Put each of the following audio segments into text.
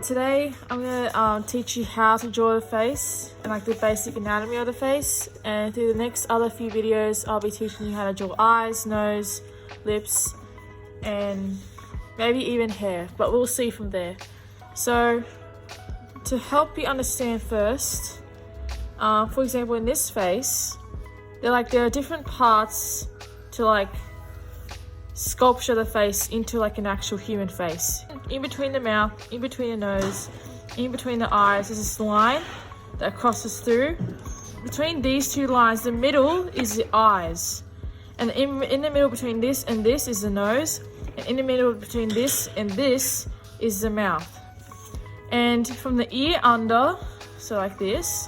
Today I'm gonna teach you how to draw the face and like the basic anatomy of the face, and through the next other few videos I'll be teaching you how to draw eyes, nose, lips, and maybe even hair, but we'll see from there. So to help you understand first, for example in this face, there are different parts to like sculpture the face into like an actual human face. In between the mouth, in between the nose, in between the eyes, there's this line that crosses through. Between these two lines, the middle is the eyes, and in the middle between this and this is the nose, and in the middle between this and this is the mouth. And from the ear under, so like this,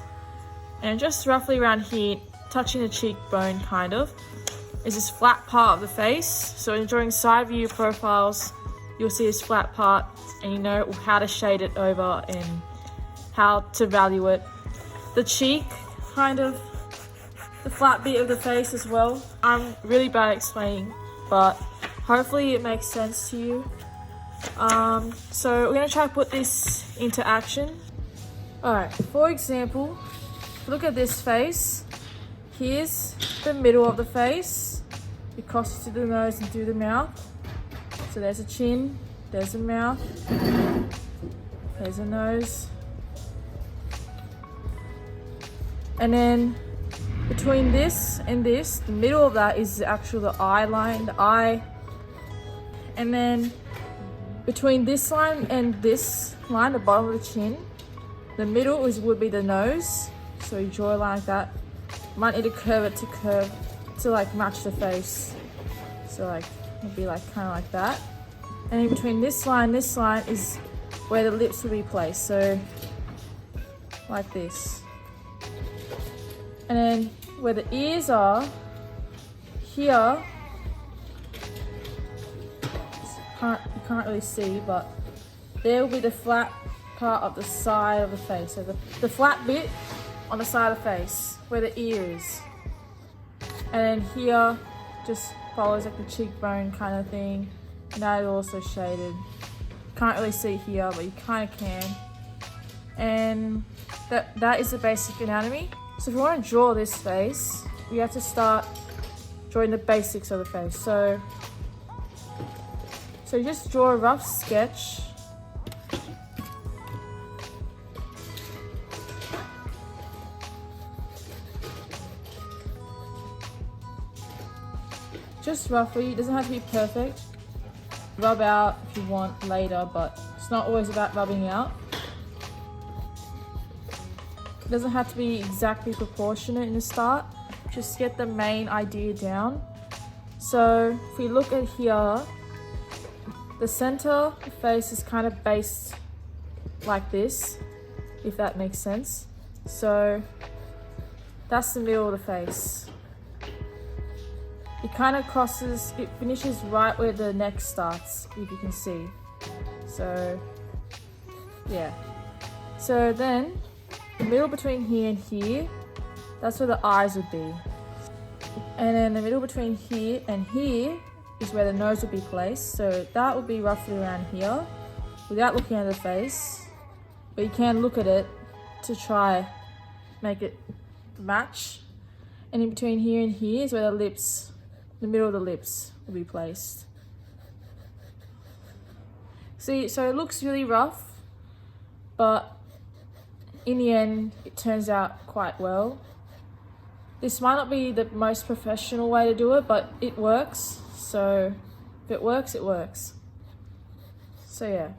and just roughly around here, touching the cheekbone kind of, is this flat part of the face. So in drawing side view profiles, you'll see this flat part and you know how to shade it over and how to value it. The cheek, kind of the flat bit of the face as well. I'm really bad at explaining, but hopefully it makes sense to you. So we're gonna try to put this into action. Alright, for example, look at this face. Here's the middle of the face. It crosses to the nose and through the mouth. So there's a chin, there's a mouth, there's a nose. And then between this and this, the middle of that is actually the eye line, the eye. And then between this line and this line, the bottom of the chin, the middle would be the nose. So you draw a line like that. Might need to curve it to like match the face. So like it'll be like kind of like that. And in between this line is where the lips will be placed. So like this. And then where the ears are, here, you can't really see, but there will be the flat part of the side of the face. So the flat bit on the side of the face where the ear is. And then here just follows like the cheekbone kind of thing. And that is also shaded. Can't really see here, but you kind of can. And that is the basic anatomy. So if you want to draw this face, we have to start drawing the basics of the face. So you just draw a rough sketch. Just roughly, it doesn't have to be perfect. Rub out if you want later, but it's not always about rubbing out. It doesn't have to be exactly proportionate in the start. Just get the main idea down. So if we look at here, the center of the face is kind of based like this, if that makes sense. So that's the middle of the face. It kind of crosses, it finishes right where the neck starts, if you can see. So, yeah. So then, the middle between here and here, that's where the eyes would be. And then the middle between here and here is where the nose would be placed. So that would be roughly around here, without looking at the face. But you can look at it to try make it match. And in between here and here is where the lips, the middle of the lips will be placed. See, so it looks really rough, but in the end, it turns out quite well. This might not be the most professional way to do it, but it works. So if it works, it works. So yeah.